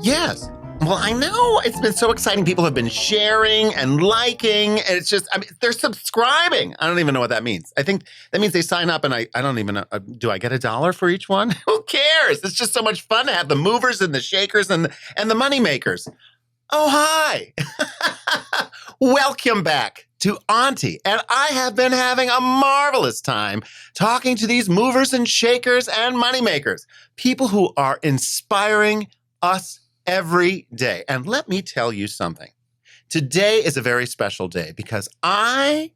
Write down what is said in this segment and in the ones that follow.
Yes. Well, I know. It's been so exciting. People have been sharing and liking. And it's just, they're subscribing. I don't even know what that means. I think that means they sign up and I don't even know. Do I get $1 for each one? Who cares? It's just so much fun to have the movers and the shakers and the money makers. Oh, hi. Welcome back to Auntie. And I have been having a marvelous time talking to these movers and shakers and money makers, people who are inspiring us every day. And let me tell you something. Today is a very special day because I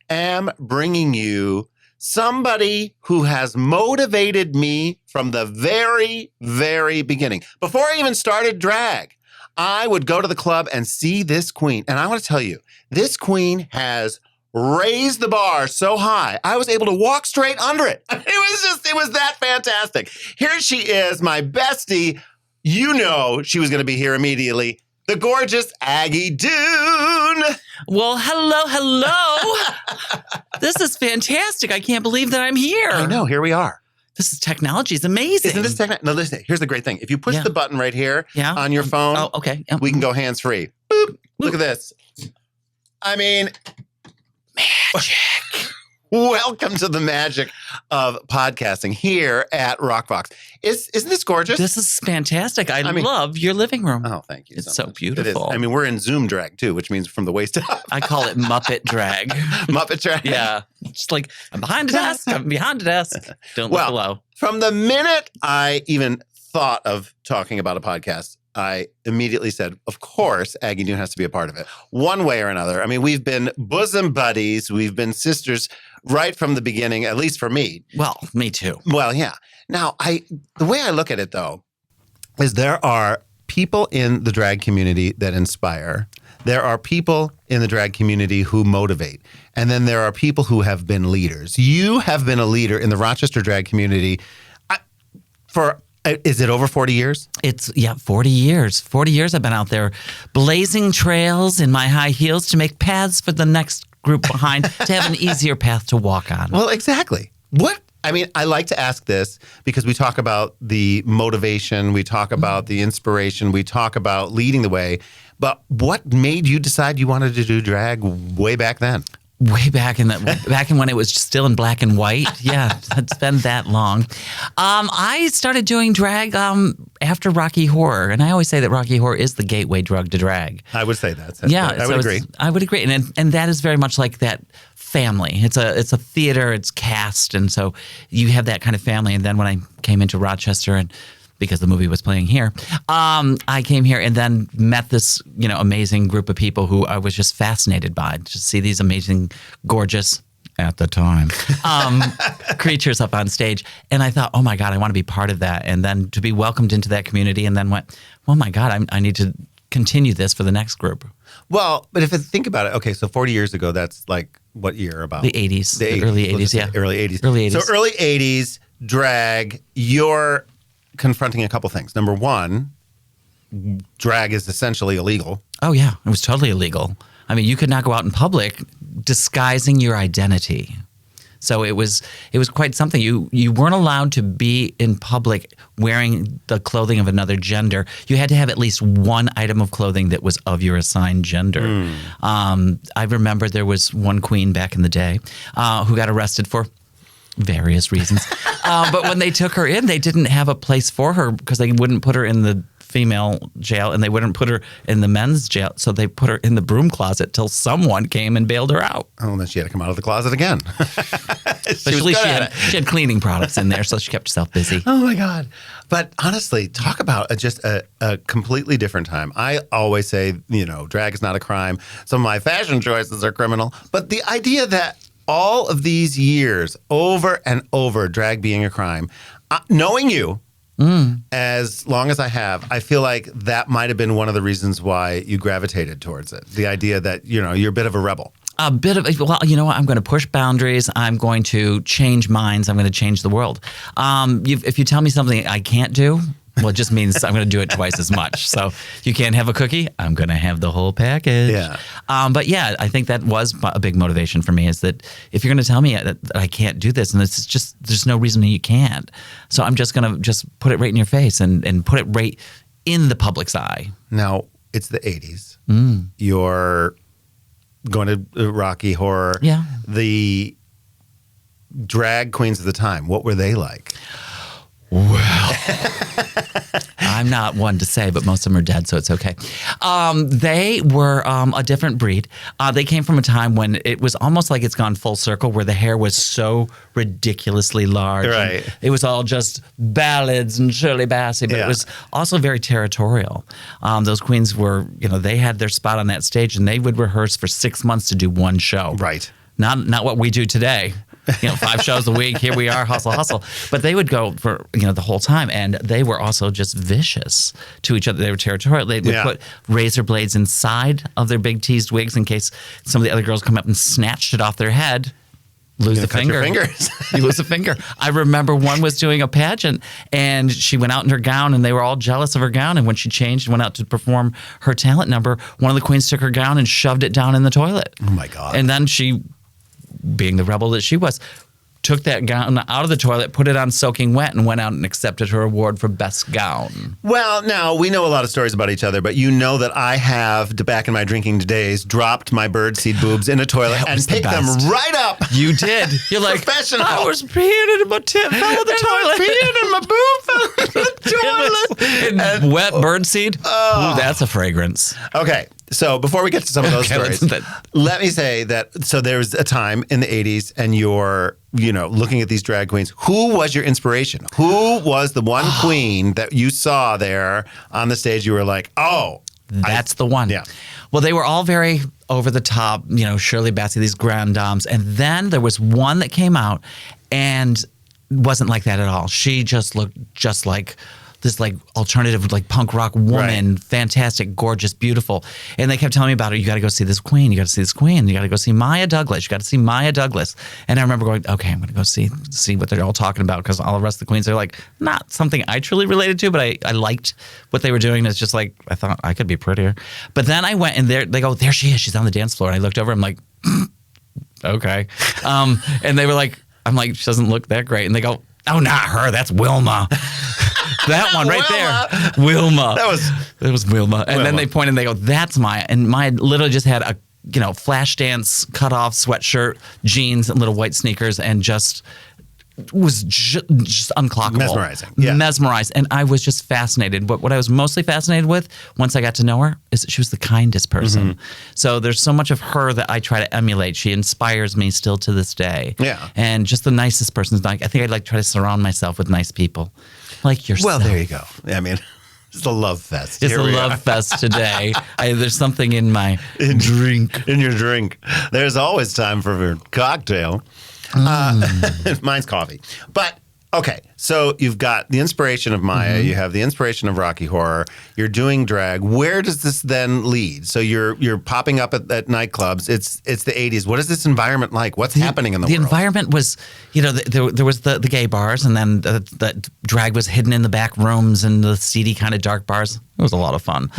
am bringing you somebody who has motivated me from the very, very beginning. Before I even started drag, I would go to the club and see this queen. And I want to tell you, this queen has raised the bar so high, I was able to walk straight under it. It was that fantastic. Here she is, my bestie. You know she was going to be here immediately. The gorgeous Aggy Dune. Well, hello. This is fantastic. I can't believe that I'm here. I know. Here we are. This is technology. It's amazing. Isn't this technology? No, listen. Here's the great thing. If you push the button right here on your phone, we can go hands-free. Boop. Look at this. I mean, magic. Welcome to the magic of podcasting here at Boxx. Isn't this gorgeous? This is fantastic. I love your living room. Oh, thank you. It's so beautiful. It is. I mean, we're in Zoom drag too, which means from the waist up. I call it Muppet drag. Muppet drag? Yeah. Just like, I'm behind a desk. I'm behind a desk. Don't look below. From the minute I even thought of talking about a podcast, I immediately said, of course, Aggy Dune has to be a part of it, one way or another. I mean, we've been bosom buddies. We've been sisters right from the beginning, at least for me. Well, me too. Well, yeah. Now, the way I look at it, though, is there are people in the drag community that inspire. There are people in the drag community who motivate. And then there are people who have been leaders. You have been a leader in the Rochester drag community is it over 40 years? It's, 40 years. 40 years I've been out there blazing trails in my high heels to make paths for the next group behind to have an easier path to walk on. Well, exactly. I like to ask this because we talk about the motivation, we talk about the inspiration, we talk about leading the way. But what made you decide you wanted to do drag way back then? Way back in when it was still in black and white. Yeah, it's been that long. I started doing drag after Rocky Horror, and I always say that Rocky Horror is the gateway drug to drag. I would say that. I would agree. I would agree, and that is very much like that family. It's a theater. It's cast, and so you have that kind of family. And then when I came into Rochester and because the movie was playing here, I came here and then met this, amazing group of people who I was just fascinated by. To see these amazing, gorgeous, at the time, creatures up on stage. And I thought, oh my God, I want to be part of that. And then to be welcomed into that community and then went, oh my God, I need to continue this for the next group. Well, but if I think about it, okay, so 40 years ago, that's like what year about? The 80s. The early 80s, yeah. Early 80s. Early 80s. So early 80s, drag, you're confronting a couple things. Number one, drag is essentially illegal. Oh yeah, it was totally illegal. I mean, you could not go out in public disguising your identity. So it was quite something. You weren't allowed to be in public wearing the clothing of another gender. You had to have at least one item of clothing that was of your assigned gender. I remember there was one queen back in the day who got arrested for various reasons. But when they took her in, they didn't have a place for her because they wouldn't put her in the female jail and they wouldn't put her in the men's jail. So they put her in the broom closet till someone came and bailed her out. Oh, and then she had to come out of the closet again. She had cleaning products in there, so she kept herself busy. Oh, my God. But honestly, talk about just a completely different time. I always say, drag is not a crime. Some of my fashion choices are criminal. But the idea that all of these years, over and over, drag being a crime, knowing you as long as I have, I feel like that might have been one of the reasons why you gravitated towards it. The idea that, you're a bit of a rebel. A bit of, you know what? I'm going to push boundaries. I'm going to change minds. I'm going to change the world. If you tell me something I can't do, well, it just means I'm going to do it twice as much. So you can't have a cookie. I'm going to have the whole package. Yeah. But yeah, I think that was a big motivation for me is that if you're going to tell me that I can't do this and it's just, there's no reason you can't. So I'm just going to put it right in your face and put it right in the public's eye. Now, it's the 80s. You're going to Rocky Horror. Yeah. The drag queens of the time, what were they like? Well, I'm not one to say, but most of them are dead, so it's okay. They were a different breed. They came from a time when it was almost like it's gone full circle, where the hair was so ridiculously large. Right. It was all just ballads and Shirley Bassey, but it was also very territorial. Those queens were, they had their spot on that stage, and they would rehearse for 6 months to do one show. Right. Not what we do today. 5 shows a week. Here we are, hustle, hustle. But they would go for the whole time, and they were also just vicious to each other. They were territorial. They would put razor blades inside of their big teased wigs in case some of the other girls come up and snatched it off their head. Lose a finger. Your fingers. You lose a finger. I remember one was doing a pageant, and she went out in her gown, and they were all jealous of her gown. And when she changed and went out to perform her talent number, one of the queens took her gown and shoved it down in the toilet. Oh my God! And then she, being the rebel that she was, took that gown out of the toilet, put it on soaking wet, and went out and accepted her award for best gown. Well, now, we know a lot of stories about each other, but you know that I have, back in my drinking days, dropped my birdseed boobs in a toilet and picked them right up. You did. You're like, professional. I was peeing and my tip fell in the toilet. Peeing and my boob fell in the toilet. And wet birdseed? Ooh, that's a fragrance. Okay. So before we get to some of those stories, let me say that, so there was a time in the 80s and you're, looking at these drag queens. Who was your inspiration? Who was the one queen that you saw there on the stage you were like, oh. That's the one. Yeah. Well, they were all very over the top, Shirley Bassey, these grand dames. And then there was one that came out and wasn't like that at all. She just looked just like this alternative punk rock woman, fantastic, gorgeous, beautiful. And they kept telling me about her. You got to go see this queen. You got to see this queen. You got to go see Maya Douglas. You got to see Maya Douglas. And I remember going, okay, I'm going to go see what they're all talking about, because all the rest of the queens are not something I truly related to, but I liked what they were doing. It's just I thought I could be prettier. But then I went and they go, there she is. She's on the dance floor. And I looked over. I'm like, okay. And they were like, I'm like, she doesn't look that great. And they go, oh, not her. That's Wilma. That one right there. Wilma. That was Wilma. And then they point and they go, that's Maya. And Maya literally just had a, flash dance, cut off sweatshirt, jeans, and little white sneakers, and just was just unclockable. Mesmerizing. Yeah. Mesmerized. And I was just fascinated. But what I was mostly fascinated with, once I got to know her, is that she was the kindest person. So there's so much of her that I try to emulate. She inspires me still to this day. Yeah. And just the nicest person. I think I'd try to surround myself with nice people. Like yourself. Well, there you go. I mean, it's a love fest. It's a love fest today. There's something in my drink. In your drink. There's always time for your cocktail. Mine's coffee. But, okay, so you've got the inspiration of Maya. You have the inspiration of Rocky Horror. You're doing drag. Where does this then lead? So you're popping up at nightclubs. It's the 80s. What is this environment like? What's happening in the world? The environment was, there was the gay bars, and then the drag was hidden in the back rooms and the seedy kind of dark bars. It was a lot of fun.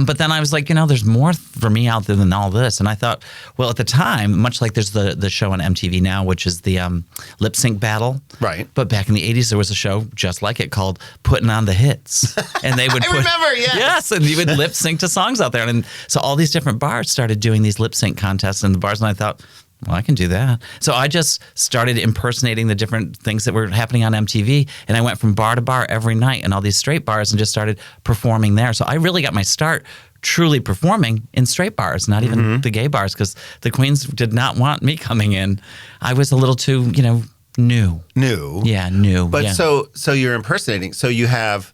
But then I was like, there's more for me out there than all this. And I thought, well, at the time, much like there's the show on MTV now, which is the lip sync battle. Right. But back in the 80s, there was a show just like it called Putting on the Hits. And they would I remember, yes. Yes, and you would lip sync to songs out there. And so all these different bars started doing these lip sync contests in the bars. And I thought, well, I can do that. So I just started impersonating the different things that were happening on MTV. And I went from bar to bar every night in all these straight bars and just started performing there. So I really got my start truly performing in straight bars, not even the gay bars, because the queens did not want me coming in. I was a little too, new. New. Yeah, new. But yeah. so you're impersonating. So you have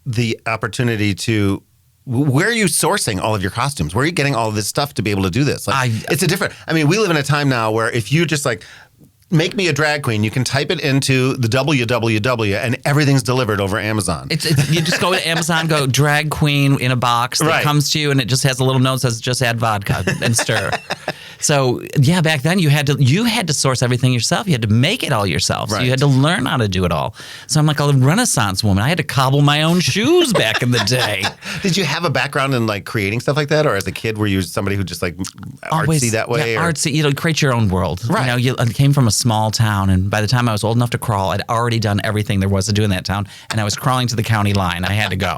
the opportunity to. Where are you sourcing all of your costumes? Where are you getting all of this stuff to be able to do this? It's a different. I mean, we live in a time now where if you just make me a drag queen, you can type it into the www and everything's delivered over Amazon. It's you just go to Amazon, go drag queen in a box that comes to you, and it just has a little note that says just add vodka and stir. So yeah, back then you had to source everything yourself. You had to make it all yourself. So Right. you had to learn how to do it all. So I'm like a Renaissance woman. I had to cobble my own shoes back in the day. Did you have a background in like creating stuff like that, or as a kid were you somebody who just like artsy that way? Yeah, or? artsy. Create your own world. Right. I came from a small town, and by the time I was old enough to crawl, I'd already done everything there was to do in that town, and I was crawling to the county line. I had to go.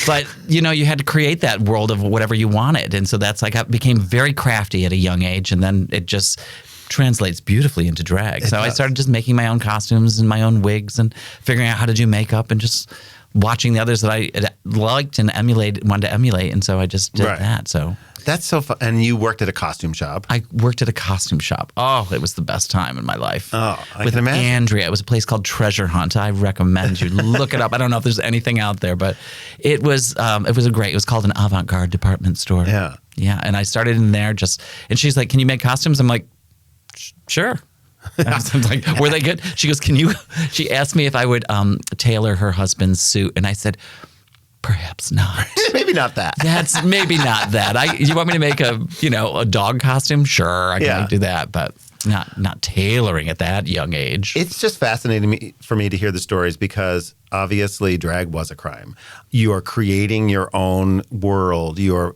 But you had to create that world of whatever you wanted, and so that's like I became very crafty at a young age, and then it just translates beautifully into drag. So I started just making my own costumes and my own wigs and figuring out how to do makeup and just watching the others that I liked and wanted to emulate. And so I just did that. So that's so fun. And you worked at a costume shop. I worked at a costume shop. Oh, it was the best time in my life. Oh, I with can imagine. Andrea. It was a place called Treasure Hunt. I recommend you look it up. I don't know if there's anything out there, but it was it was called an avant-garde department store. Yeah. Yeah. And I started in there and she's like, "Can you make costumes?" I'm like, "Sure." I was like, "Were they good?" She goes, she asked me if I would tailor her husband's suit. And I said, "Perhaps not." Maybe not that. That's maybe not that. You want me to make a dog costume? Sure, I can do that, but not tailoring at that young age. It's just fascinating for me to hear the stories because obviously drag was a crime. You are creating your own world. You're,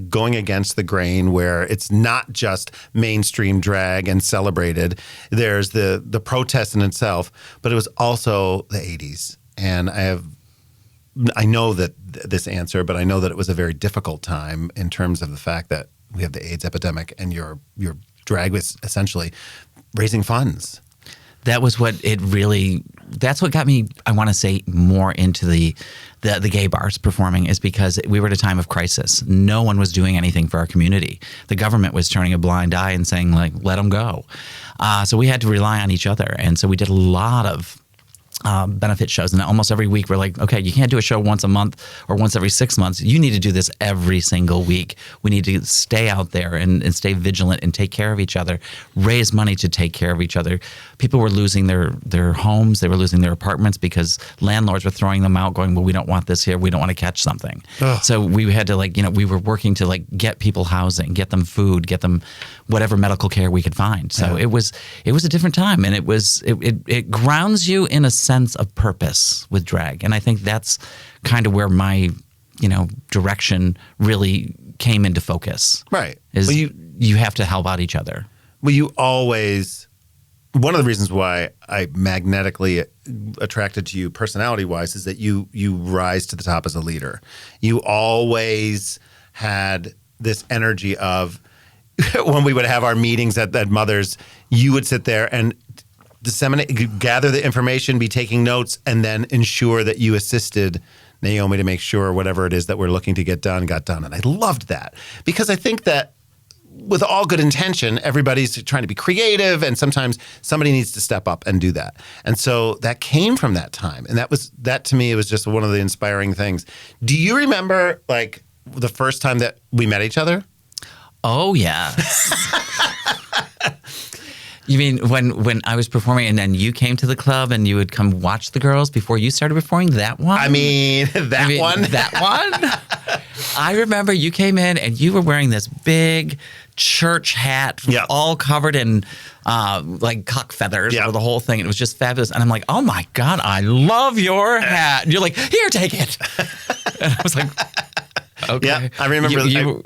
going against the grain where it's not just mainstream drag and celebrated. There's the protest in itself, but it was also the 80s. And I know that this answer, but I know that it was a very difficult time in terms of the fact that we have the AIDS epidemic and your drag was essentially raising funds. That was that's what got me, I want to say, more into the gay bars performing, is because we were at a time of crisis. No one was doing anything for our community. The government was turning a blind eye and saying, like, let them go. So we had to rely on each other. And so we did a lot of benefit shows, and almost every week we're like, okay, you can't do a show once a month or once every 6 months. You need to do this every single week. We need to stay out there and stay vigilant and take care of each other, raise money to take care of each other. People were losing their homes, they were losing their apartments because landlords were throwing them out, going, well, we don't want this here, we don't want to catch something. Ugh. So we had to we were working to get people housing, get them food, get them whatever medical care we could find. So it was a different time, and it grounds you in a sense of purpose with drag. And I think that's kind of where my, direction really came into focus. Right. Is you have to help out each other. Well, you always, one of the reasons why I magnetically attracted to you personality-wise is that you rise to the top as a leader. You always had this energy of, when we would have our meetings at Mother's, you would sit there and gather the information, be taking notes, and then ensure that you assisted Naomi to make sure whatever it is that we're looking to get done got done. And I loved that because I think that with all good intention, everybody's trying to be creative, and sometimes somebody needs to step up and do that. And so that came from that time. And that to me, it was just one of the inspiring things. Do you remember the first time that we met each other? Oh, yeah. You mean when I was performing and then you came to the club and you would come watch the girls before you started performing? That one? I mean, that one? That one? I remember you came in and you were wearing this big church hat, all covered in cock feathers over the whole thing. It was just fabulous. And I'm like, oh my God, I love your hat. And you're like, here, take it. And I was like, okay. Yeah, I remember.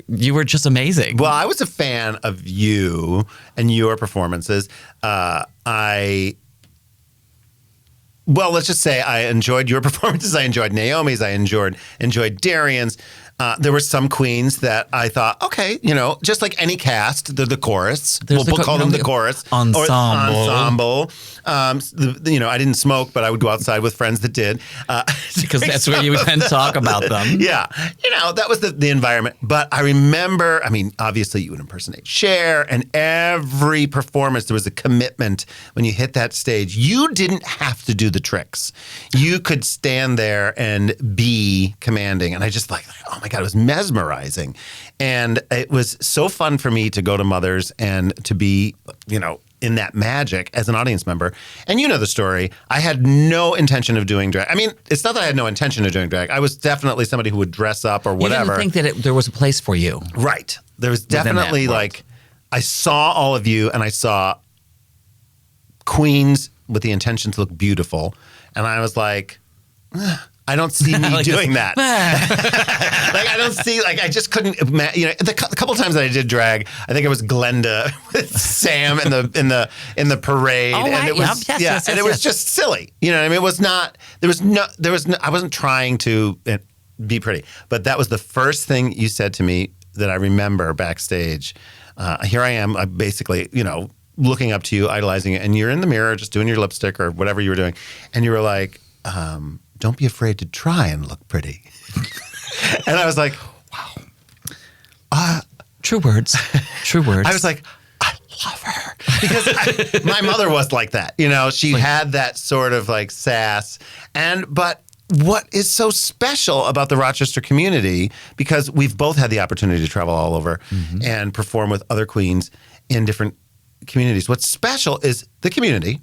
You were just amazing. Well, I was a fan of you and your performances. Let's just say I enjoyed your performances. I enjoyed Naomi's. I enjoyed Darienne's. There were some queens that I thought, okay, just like any cast, the chorus. We'll call them the chorus. Ensemble. I didn't smoke, but I would go outside with friends that did. Because that's where you would then talk about them. Yeah. That was the environment. But I remember, obviously you would impersonate Cher, and every performance, there was a commitment when you hit that stage. You didn't have to do the tricks. You could stand there and be commanding. And I just oh my God, it was mesmerizing. And it was so fun for me to go to Mother's and to be, in that magic as an audience member. And you know the story. I had no intention of doing drag. It's not that I had no intention of doing drag. I was definitely somebody who would dress up or whatever. You didn't think that there was a place for you. Right. There was definitely I saw all of you, and I saw queens with the intention to look beautiful, and I was like, I don't see me Like doing this. that. Like I don't see. Like I just couldn't. The couple times that I did drag, I think it was Glenda with Sam in the parade, Oh, and right. it was Yep. Yes, and it was just silly. You know what I mean? It was not. There was no. I wasn't trying to be pretty, but that was the first thing you said to me that I remember backstage. Here I am, basically, looking up to you, idolizing you, and you're in the mirror just doing your lipstick or whatever you were doing, and you were like, don't be afraid to try and look pretty. And I was like, wow. True words. True words. I was like, I love her. Because my mother was like that. She had that sort of like sass. But what is so special about the Rochester community, because we've both had the opportunity to travel all over and perform with other queens in different communities. What's special is the community,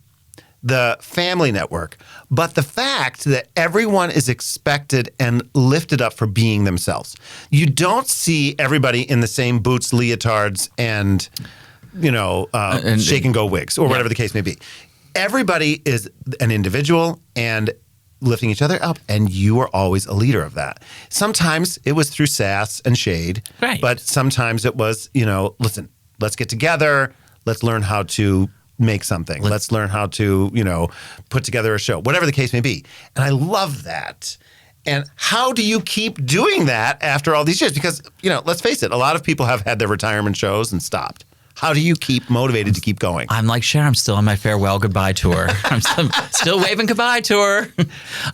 the family network, but the fact that everyone is expected and lifted up for being themselves. You don't see everybody in the same boots, leotards, and shake and go wigs or whatever the case may be. Everybody is an individual and lifting each other up, and you are always a leader of that. Sometimes it was through sass and shade, right. But sometimes it was, listen, let's get together, let's learn how to make something. Let's learn how to, put together a show, whatever the case may be. And I love that. And how do you keep doing that after all these years? Because, let's face it, a lot of people have had their retirement shows and stopped. How do you keep motivated to keep going? I'm like Cher. I'm still on my farewell goodbye tour. I'm still waving goodbye tour.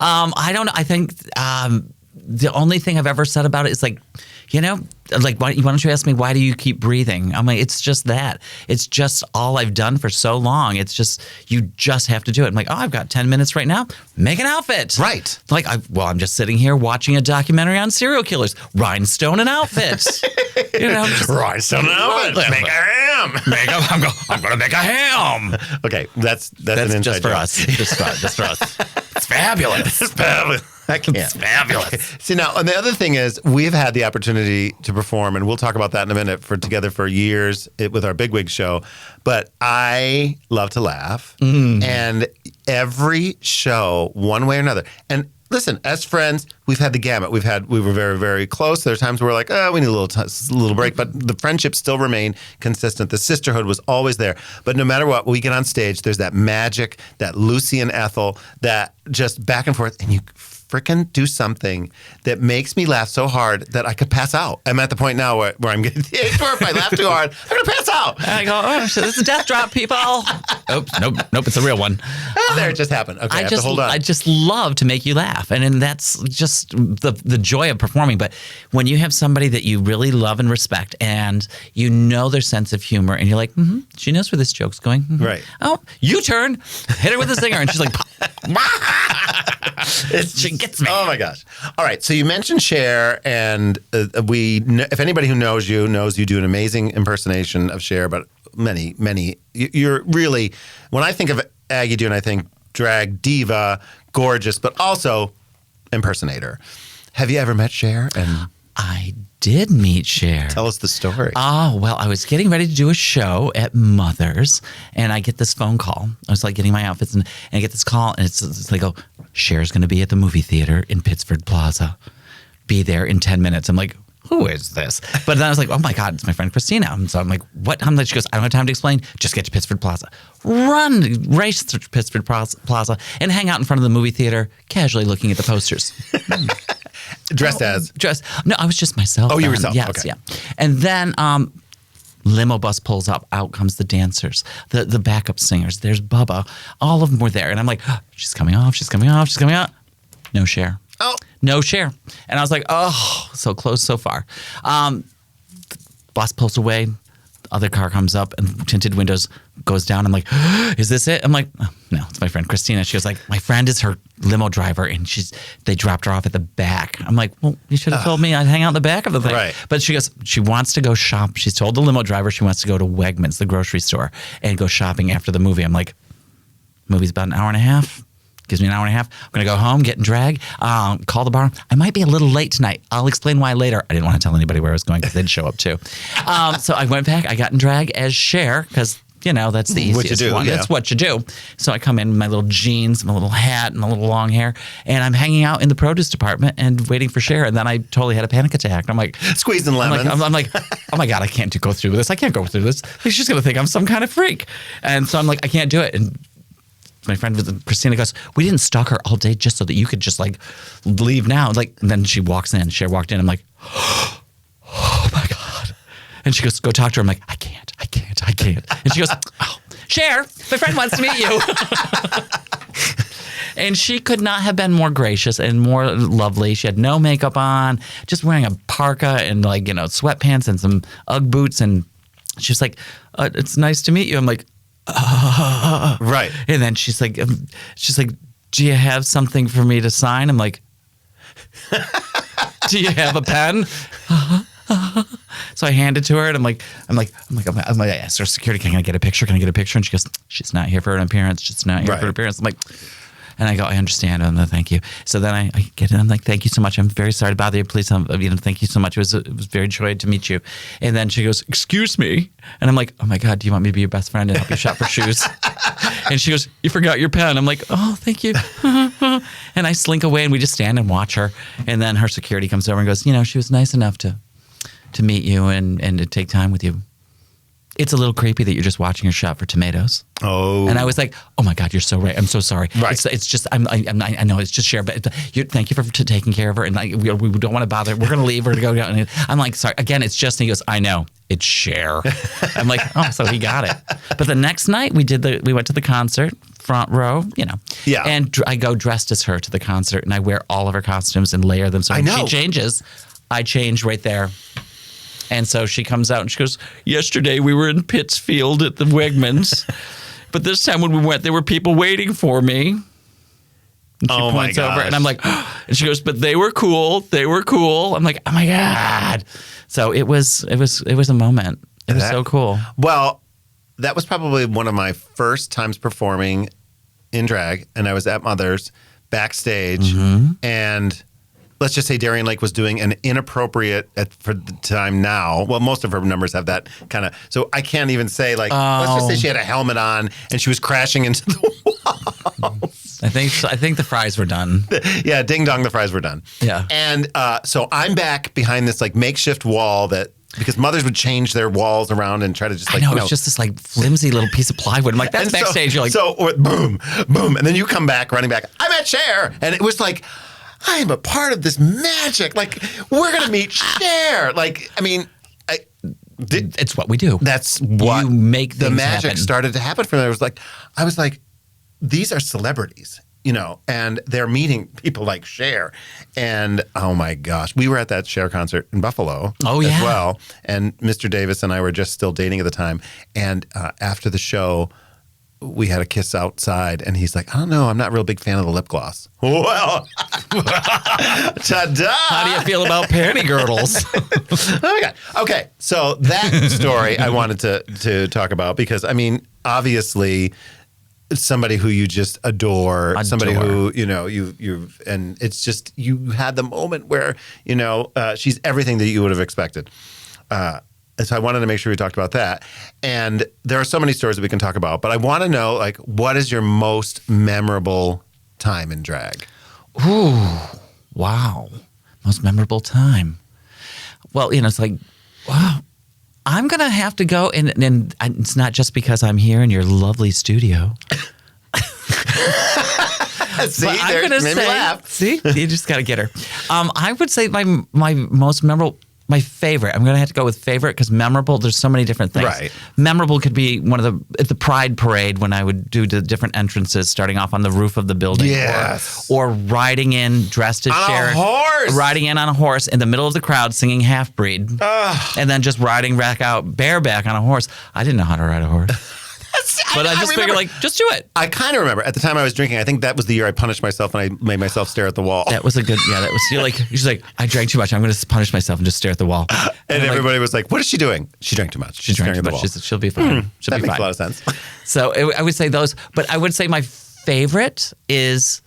I don't know. I think the only thing I've ever said about it is like, why don't you ask me, why do you keep breathing? I'm like, it's just that. It's just all I've done for so long. It's just, you just have to do it. I'm like, I've got 10 minutes right now. Make an outfit. Right. Like, I'm just sitting here watching a documentary on serial killers. Rhinestone and outfits. Rhinestone and outfit. Make a ham. I'm going to make a ham. Okay, that's an inside just for joke. us. Just for us. It's fabulous. It's fabulous. I can't. It's fabulous. See, now, and the other thing is, we've had the opportunity to perform, and we'll talk about that in a minute, together for years with our Bigwig show. But I love to laugh, and every show, one way or another. And listen, as friends, we've had the gamut. We were very, very close. There are times where we're like, we need a little break, but the friendships still remain consistent. The sisterhood was always there. But no matter what, when we get on stage, there's that magic, that Lucy and Ethel, that just back and forth, and you frickin' do something that makes me laugh so hard that I could pass out. I'm at the point now where I'm getting to the age where if I laugh too hard, I'm gonna pass out. I go, this is a death drop, people. Oops, nope, it's a real one. There, it just happened. Okay, I have to hold on. I just love to make you laugh, and that's just the joy of performing. But when you have somebody that you really love and respect, and you know their sense of humor, and you're like, she knows where this joke's going. Right. Oh, you turn, hit her with a zinger, and she's like, she gets me. Oh my gosh! All right, so you mentioned Cher, and if anybody who knows you do an amazing impersonation of Cher, but many. You're really, when I think of Aggy Dune, I think drag diva, gorgeous, but also impersonator. Have you ever met Cher? And I did meet Cher. Tell us the story. Oh, well, I was getting ready to do a show at Mother's, and I get this phone call. I was like getting my outfits, and I get this call, and it's like, Cher's going to be at the movie theater in Pittsford Plaza. Be there in 10 minutes. I'm like, who is this? But then I was like, oh my God, it's my friend Christina. And so I'm like, what? She goes, I don't have time to explain. Just get to Pittsford Plaza. Race to Pittsford Plaza and hang out in front of the movie theater, casually looking at the posters. Dressed as? No, I was just myself. Oh, you were yourself. Yes, okay. Yeah. And then limo bus pulls up. Out comes the dancers, the backup singers. There's Bubba. All of them were there. And I'm like, she's coming off. No Cher. Oh. No Cher. And I was like, oh, so close, so far. Bus pulls away. The other car comes up and tinted windows goes down. I'm like, is this it? I'm like, oh, no, it's my friend Christina. She was like, my friend is her limo driver, and they dropped her off at the back. I'm like, well, you should have told me I'd hang out in the back of the thing. Right. But she goes, she wants to go shop. She's told the limo driver she wants to go to Wegmans, the grocery store, and go shopping after the movie. I'm like, movie's about an hour and a half. Gives me an hour and a half. I'm going to go home, get in drag, call the bar. I might be a little late tonight. I'll explain why later. I didn't want to tell anybody where I was going because they'd show up too. So I went back. I got in drag as Cher because, that's the easiest what you do, one. yeah. That's what you do. So I come in with my little jeans, my little hat, and my little long hair, and I'm hanging out in the produce department and waiting for Cher. And then I totally had a panic attack. I'm like, Squeezing lemons. I'm like, oh my God, I can't go through this. I can't go through this. She's going to think I'm some kind of freak. And so I'm like, I can't do it. And my friend Christina goes, we didn't stalk her all day just so that you could just like leave now. Like, and then she walks in. Cher walked in. I'm like, oh my God. And she goes, go talk to her. I'm like, I can't. And she goes, oh, Cher, my friend wants to meet you. And she could not have been more gracious and more lovely. She had no makeup on, just wearing a parka and sweatpants and some Ugg boots. And she was like, it's nice to meet you. I'm like, Right. And then she's like, do you have something for me to sign? I'm like, do you have a pen? So I hand it to her, and I'm like, I asked her security, can I get a picture? Can I get a picture? And she goes, she's not here for an appearance. She's not here for an appearance. I'm like, and I go, I understand. And thank you. So then I get it. I'm like, thank you so much. I'm very sorry to bother you. Please, thank you so much. It was very joy to meet you. And then she goes, excuse me. And I'm like, oh my God, do you want me to be your best friend and help you shop for shoes? And she goes, you forgot your pen. I'm like, oh, thank you. And I slink away, and we just stand and watch her. And then her security comes over and goes, she was nice enough to meet you and to take time with you. It's a little creepy that you're just watching her shop for tomatoes. Oh. And I was like, oh my God, you're so right. I'm so sorry. Right. It's just, I know it's just Cher, but thank you for taking care of her. And we don't want to bother. We're going to leave. We're going to go down. And I'm like, sorry. Again, it's just, and he goes, I know, it's Cher. I'm like, oh, so he got it. But the next night we went to the concert, front row, Yeah. And I go dressed as her to the concert, and I wear all of her costumes and layer them. So when she changes, I change right there. And so she comes out and she goes, yesterday we were in Pittsfield at the Wegmans, but this time when we went, there were people waiting for me. And she points over, and I'm like, and she goes, but they were cool. They were cool. I'm like, oh my God. So it was a moment. It was so cool. Well, that was probably one of my first times performing in drag, and I was at Mother's backstage, and let's just say Darienne Lake was doing an inappropriate for the time now. Well, most of her numbers have that kind of. So I can't even say let's just say she had a helmet on and she was crashing into the wall. I think the fries were done. Yeah, ding dong, the fries were done. Yeah. And so I'm back behind this makeshift wall because Mothers would change their walls around and try to just it's just this flimsy little piece of plywood. I'm like, that's backstage. You're like, boom, boom, and then you come back running back. I'm at Cher, and it was like, I am a part of this magic. We're going to meet Cher. it's what we do. That's what you make the magic happen. started to happen for me. I was like, these are celebrities, and they're meeting people like Cher. And oh my gosh, we were at that Cher concert in Buffalo as well. And Mr. Davis and I were just still dating at the time. And after the show, we had a kiss outside, and he's like, I don't know, I'm not a real big fan of the lip gloss. Well, ta-da! How do you feel about panty girdles? Oh my God. Okay, so that story I wanted to talk about because, obviously, somebody who you just adore. Somebody who, you've, and it's just, you had the moment where, she's everything that you would have expected. And so I wanted to make sure we talked about that. And there are so many stories that we can talk about, but I want to know, what is your most memorable time in drag? Ooh, wow. Most memorable time. Well, it's like, wow. I'm going to have to go, and it's not just because I'm here in your lovely studio. See, I'm going to say, laugh. See, you just got to get her. I would say my most memorable, my favorite. I'm going to have to go with favorite because memorable, there's so many different things. Right. Memorable could be at the Pride Parade when I would do the different entrances, starting off on the roof of the building. Yes. Or riding in dressed as Cher. On a horse. Riding in on a horse in the middle of the crowd singing Half Breed. And then just riding back out bareback on a horse. I didn't know how to ride a horse. But I just figured, just do it. I kind of remember at the time I was drinking. I think that was the year I punished myself and I made myself stare at the wall. That was a good. Yeah, that was. She's like, I drank too much. I'm going to punish myself and just stare at the wall. And everybody was like, "What is she doing? She drank too much. She drank too much. She'll be fine. She'll that be makes fine." a lot of sense. So I would say those, but I would say my favorite is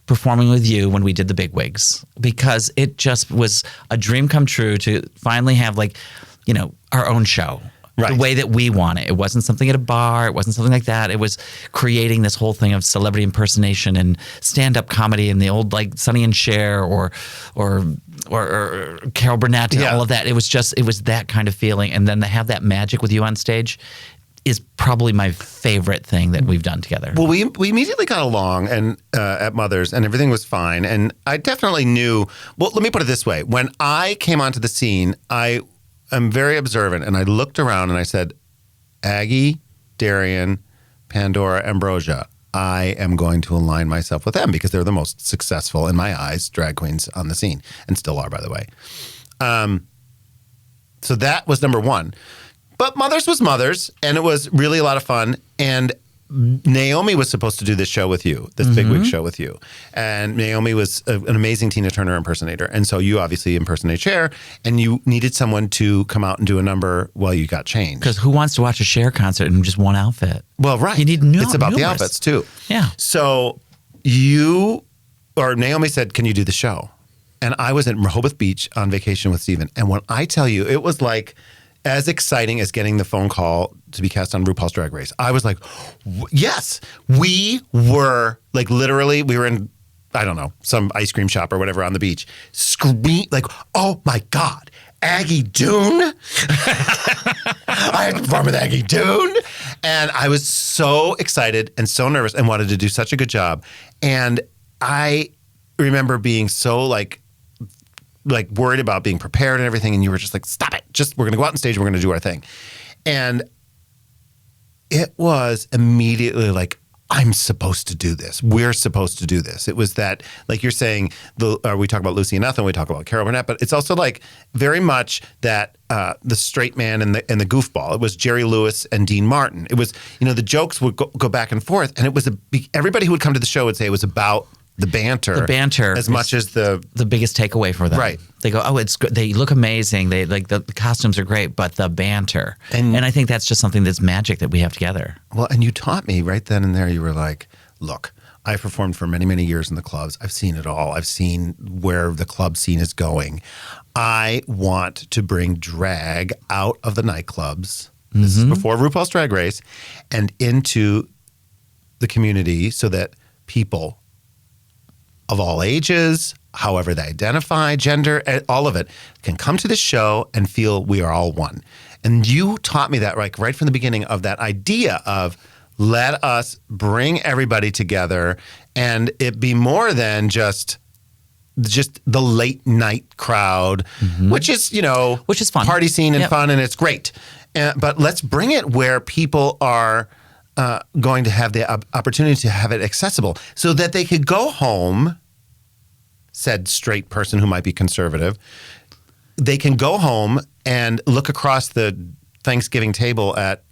performing with you when we did the big wigs, because it just was a dream come true to finally have our own show. Right. The way that we want it. It wasn't something at a bar. It wasn't something like that. It was creating this whole thing of celebrity impersonation and stand-up comedy and the old Sonny and Cher or Carol Burnett and all of that. It was that kind of feeling. And then to have that magic with you on stage is probably my favorite thing that we've done together. Well, we immediately got along and at Mother's, and everything was fine. And I definitely knew. Well, let me put it this way: when I came onto the scene, I'm very observant, and I looked around and I said, Aggie, Darienne, Pandora, Ambrosia, I am going to align myself with them because they're the most successful, in my eyes, drag queens on the scene, and still are, by the way. So that was number one. But Mother's was Mother's, and it was really a lot of fun. And Naomi was supposed to do this show with you, this big wig show with you. And Naomi was an amazing Tina Turner impersonator. And so you obviously impersonate Cher, and you needed someone to come out and do a number while you got changed. Because who wants to watch a Cher concert in just one outfit? Well, right. You need It's about the outfits, too. Yeah. So Naomi said, can you do the show? And I was in Rehoboth Beach on vacation with Steven. And when I tell you, it was like as exciting as getting the phone call to be cast on RuPaul's Drag Race. I was like, yes. We were literally, we were in, I don't know, some ice cream shop or whatever on the beach, oh my God, Aggy Dune? I had to perform with Aggy Dune. And I was so excited and so nervous and wanted to do such a good job. And I remember being so worried about being prepared and everything, and you were just like, stop it. We're going to go out on stage, we're going to do our thing. And it was immediately like, I'm supposed to do this. We're supposed to do this. It was that, like you're saying, we talk about Lucy and Ethel, we talk about Carol Burnett, but it's also very much that the straight man and the goofball. It was Jerry Lewis and Dean Martin. It was, the jokes would go back and forth, and it was everybody who would come to the show would say it was about the banter as much as the biggest takeaway for them. Right. They go, oh, it's good. They look amazing. They the costumes are great, but the banter. And I think that's just something that's magic that we have together. Well, and you taught me right then and there. You were like, look, I performed for many, many years in the clubs. I've seen it all. I've seen where the club scene is going. I want to bring drag out of the nightclubs. This is before RuPaul's Drag Race, and into the community so that people of all ages, however they identify, gender, all of it, can come to this show and feel we are all one. And you taught me that right from the beginning of that idea of let us bring everybody together and it be more than just the late night crowd, which is fun, party scene and fun, and it's great. But let's bring it where people are going to have the opportunity to have it accessible so that they could go home, said straight person who might be conservative, they can go home and look across the Thanksgiving table at,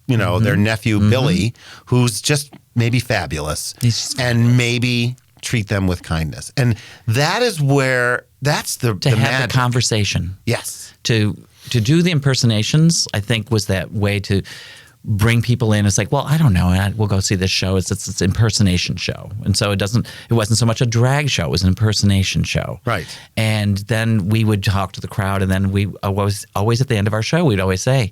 their nephew Billy, who's just maybe fabulous, and maybe treat them with kindness. And that is where, that's the have magic. The conversation. Yes. To do the impersonations, I think, was that way to bring people in. It's like, well, I don't know. We'll go see this show. It's an impersonation show. And so it wasn't so much a drag show. It was an impersonation show. Right. And then we would talk to the crowd, and then we always at the end of our show, we'd always say,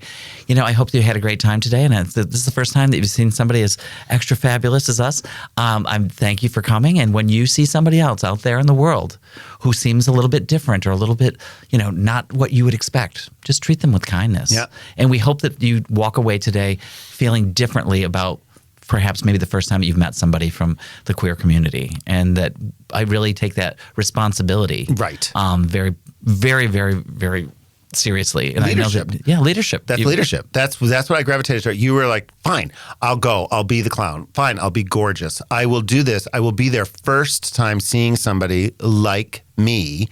I hope you had a great time today. And this is the first time that you've seen somebody as extra fabulous as us. Thank you for coming. And when you see somebody else out there in the world who seems a little bit different or a little bit, not what you would expect, just treat them with kindness. Yeah. And we hope that you walk away today feeling differently about perhaps maybe the first time that you've met somebody from the queer community, and that I really take that responsibility right. Very, very, very, very seriously. And leadership. I know that, leadership. That's leadership. That's what I gravitated toward. You were like, fine, I'll go. I'll be the clown. Fine, I'll be gorgeous. I will do this. I will be their first time seeing somebody like me,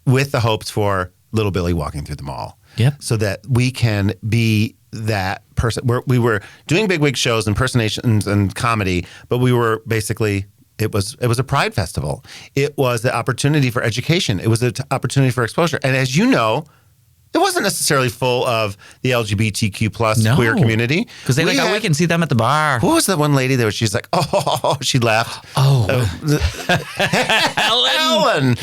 with the hopes for little Billy walking through the mall. Yep. So that we can be that person. We were doing big wig shows, impersonations, and comedy, but we were basically, it was a pride festival. It was the opportunity for education. It was an opportunity for exposure. And as you know, It wasn't necessarily full of the LGBTQ plus queer community. Because they we can see them at the bar. Who was that one lady that she's like, oh, she laughed. Helen.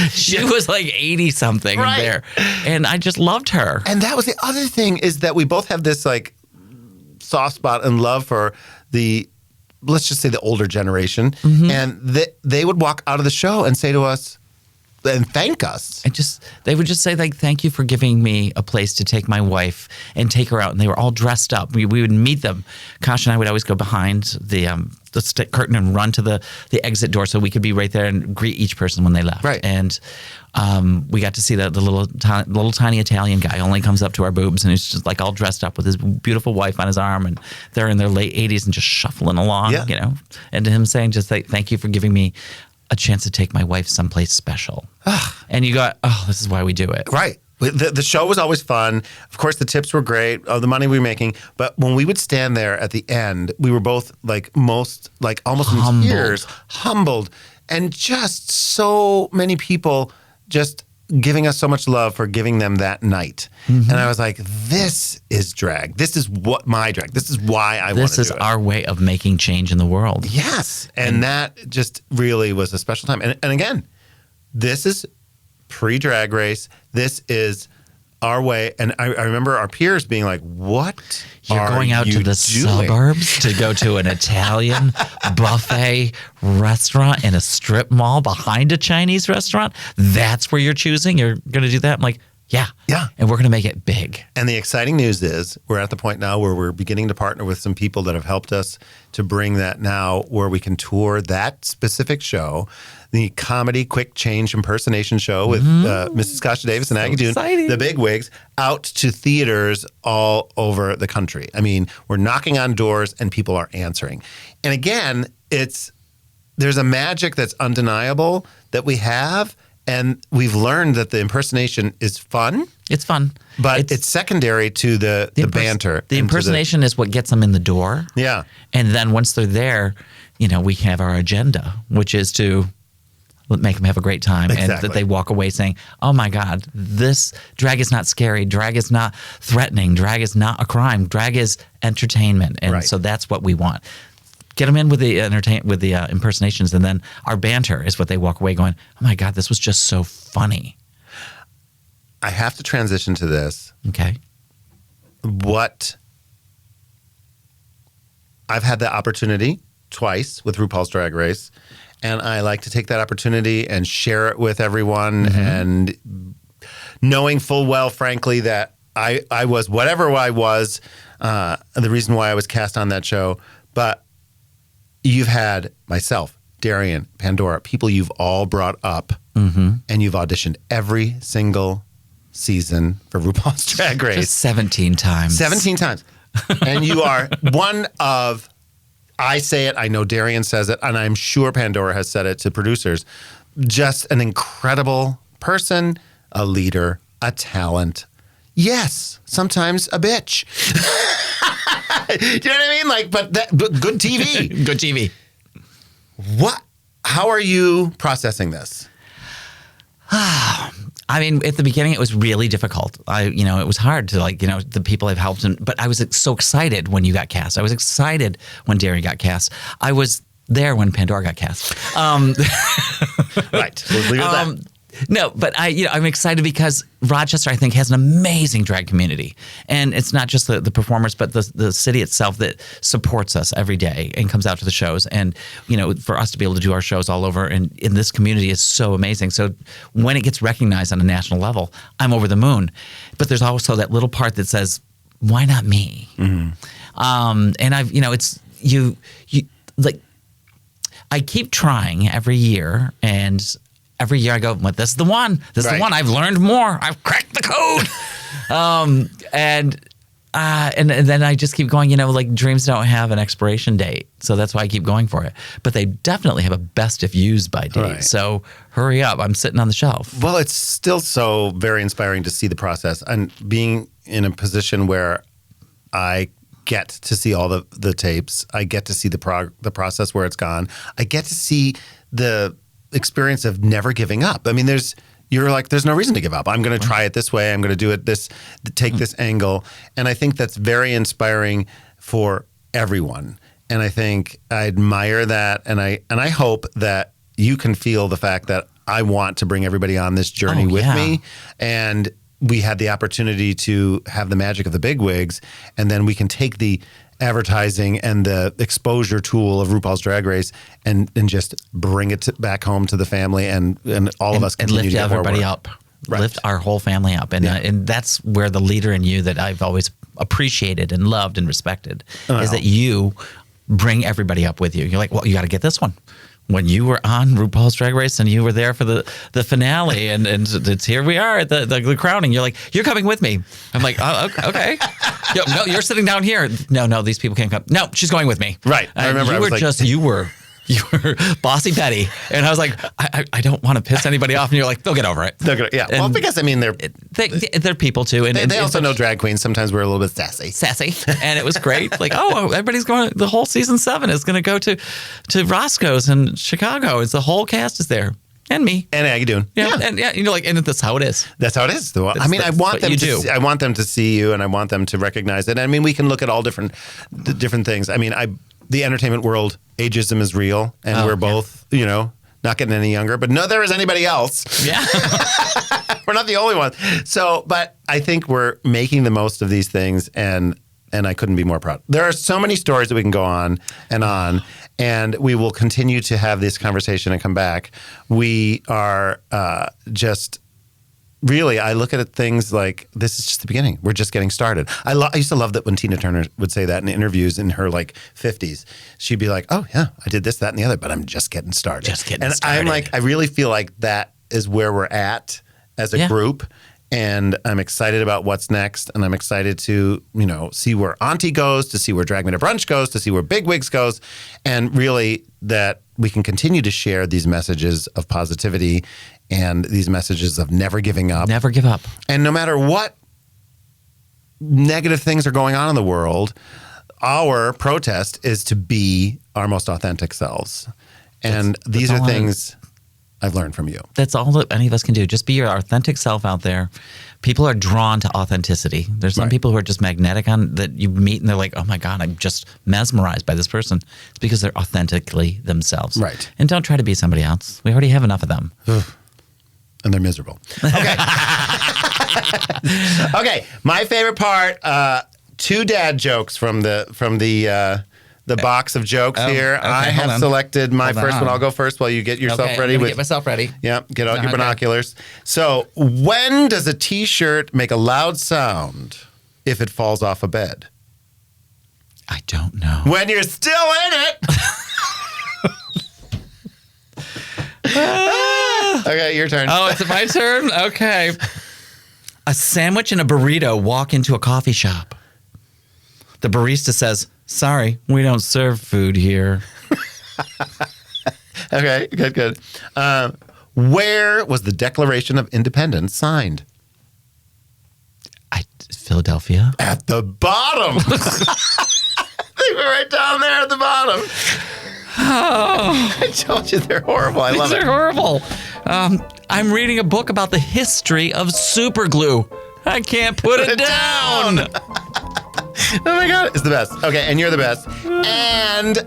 She was like 80-something there. And I just loved her. And that was the other thing, is that we both have this like soft spot and love for let's just say the older generation. And they would walk out of the show and say to us, and thank us. They would just say, like, thank you for giving me a place to take my wife and take her out. And they were all dressed up. We would meet them. Kasha and I would always go behind the curtain and run to the exit door so we could be right there and greet each person when they left. Right. And we got to see the little tiny Italian guy only comes up to our boobs, and he's just like all dressed up with his beautiful wife on his arm, and they're in their late 80s and just shuffling along, you know. And to him saying just like, thank you for giving me a chance to take my wife someplace special. And you got, this is why we do it. Right. The show was always fun. Of course, the tips were great, the money we were making. But when we would stand there at the end, we were both almost in tears, humbled, and just so many people just giving us so much love for giving them that night. And I was like, this is drag. This is what my drag. This is why I want to do it. This is our way of making change in the world. Yes. And that just really was a special time. And again, this is pre-Drag Race. This is our way. And I remember our peers being like, what You're going out to the suburbs to go to an Italian buffet restaurant in a strip mall behind a Chinese restaurant? That's where you're choosing? You're going to do that? I'm like, yeah. And we're going to make it big. And the exciting news is we're at the point now where we're beginning to partner with some people that have helped us to bring that now, where we can tour that specific show, the comedy quick change impersonation show with Mrs. Kasha Davis and Aggy Dune, the big wigs, out to theaters all over the country. I mean, we're knocking on doors and people are answering. And again, there's a magic that's undeniable that we have. And we've learned that the impersonation is fun. It's fun. But it's secondary to the banter. The impersonation is what gets them in the door. Yeah. And then once they're there, we have our agenda, which is to make them have a great time. Exactly. And that they walk away saying, oh my God, this drag is not scary. Drag is not threatening. Drag is not a crime. Drag is entertainment. And so that's what we want. Get them in with the impersonations, and then our banter is what they walk away going, oh my God, this was just so funny. I have to transition to this. Okay. I've had the opportunity twice with RuPaul's Drag Race, and I like to take that opportunity and share it with everyone, and knowing full well, frankly, that I was whatever I was, the reason why I was cast on that show, but you've had myself, Darienne, Pandora, people you've all brought up, and you've auditioned every single season for RuPaul's Drag Race. Just 17 times. 17 times. And you are one of, I say it, I know Darienne says it, and I'm sure Pandora has said it to producers, just an incredible person, a leader, a talent. Yes, sometimes a bitch. Do you know what I mean? But good TV. Good TV. How are you processing this? I mean, at the beginning, it was really difficult. It was hard to the people I've helped, but I was so excited when you got cast. I was excited when Darienne got cast. I was there when Pandora got cast. Right. We'll leave it at that. No, but I'm excited because Rochester, I think, has an amazing drag community, and it's not just the performers, but the city itself that supports us every day and comes out to the shows. And for us to be able to do our shows all over and in this community is so amazing. So when it gets recognized on a national level, I'm over the moon. But there's also that little part that says, "Why not me?" And it's you I keep trying every year, and every year I go, well, this is the one. This is the one. I've learned more. I've cracked the code. And then I just keep going, dreams don't have an expiration date. So that's why I keep going for it. But they definitely have a best if used by date. Right. So hurry up. I'm sitting on the shelf. Well, it's still so very inspiring to see the process. And being in a position where I get to see all the tapes. I get to see the process where it's gone. I get to see the experience of never giving up. I mean, you're like, there's no reason to give up. I'm going to try it this way. I'm going to do it take this angle. And I think that's very inspiring for everyone. And I think I admire that. And I hope that you can feel the fact that I want to bring everybody on this journey with me. And we had the opportunity to have the magic of the bigwigs. And then we can take the advertising and the exposure tool of RuPaul's Drag Race and just bring it back home to the family and all of us continue lift to get everybody forward. up, lift our whole family up, and that's where the leader in you that I've always appreciated and loved and respected is that you bring everybody up with you. You're like, well, you got to get this one. When you were on RuPaul's Drag Race and you were there for the finale and it's here we are at the crowning, you're like, you're coming with me. I'm like, oh, okay. No, you're sitting down here. No, these people can't come. No, she's going with me. Right. I remember. You were bossy petty. And I was like, I don't want to piss anybody off. And you're like, they'll get over it. Yeah. And well, because I mean, they're people too. And they also know drag queens. Sometimes we're a little bit sassy. And it was great. Like, everybody's going, the whole season 7 is going to go to Roscoe's in Chicago. It's the whole cast is there. And me. And Aggy Dune. Yeah. And you're like, and that's how it is. That's how it is. Though. I mean, I want them to see you and I want them to recognize it. I mean, we can look at all different things. I mean, the entertainment world, ageism is real, and we're both, not getting any younger. But no, there is anybody else. Yeah, we're not the only one. So, but I think we're making the most of these things, and I couldn't be more proud. There are so many stories that we can go on, and we will continue to have this conversation and come back. We are just. Really, I look at things like this is just the beginning. We're just getting started. I used to love that when Tina Turner would say that in interviews in her 50s. She'd be like, "Oh yeah, I did this, that, and the other, but I'm just getting started." I'm like, I really feel like that is where we're at as a group, and I'm excited about what's next, and I'm excited to see where Auntie goes, to see where Drag Me to Brunch goes, to see where Bigwigs goes, and really that we can continue to share these messages of positivity. And these messages of never giving up. Never give up. And no matter what negative things are going on in the world, our protest is to be our most authentic selves. And these are things I've learned from you. That's all that any of us can do. Just be your authentic self out there. People are drawn to authenticity. There's some people who are just magnetic that you meet and they're like, oh my God, I'm just mesmerized by this person. It's because they're authentically themselves. Right. And don't try to be somebody else. We already have enough of them. And they're miserable. Okay. Okay. My favorite part, 2 dad jokes from the box of jokes here. Okay, I have selected my first one. I'll go first while you get yourself ready. Get myself ready. Yeah, get out your binoculars. So, when does a T-shirt make a loud sound if it falls off a bed? I don't know. When you're still in it. Okay, your turn. Oh, it's my turn? Okay. A sandwich and a burrito walk into a coffee shop. The barista says, sorry, we don't serve food here. Okay, good. Where was the Declaration of Independence signed? Philadelphia. At the bottom. They were right down there at the bottom. Oh. I told you they're horrible. I love it. They're horrible. I'm reading a book about the history of super glue. I can't put it down. Oh my God, it's the best. Okay, and you're the best. And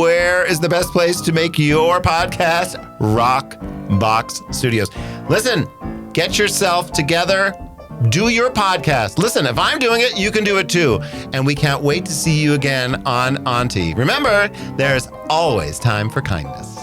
where is the best place to make your podcast? Rock Box Studios. Listen, get yourself together. Do your podcast. Listen, if I'm doing it, you can do it too. And we can't wait to see you again on Auntie. Remember, there's always time for kindness.